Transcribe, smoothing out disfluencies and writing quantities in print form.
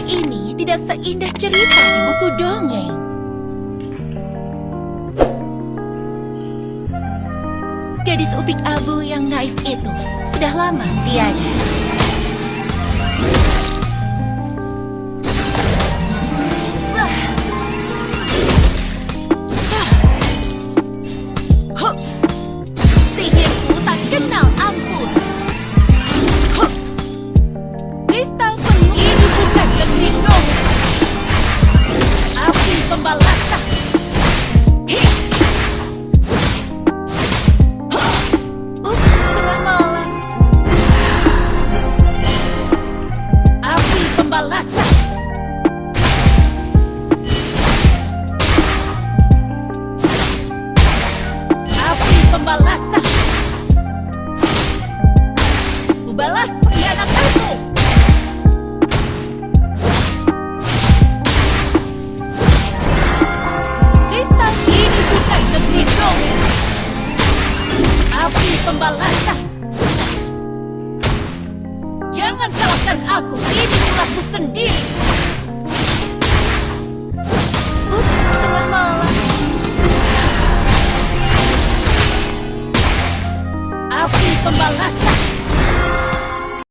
ini tidak seindah cerita di buku dongeng. Gadis upik abu yang naif itu sudah lama tiada. Sihirku tak kenal ampun.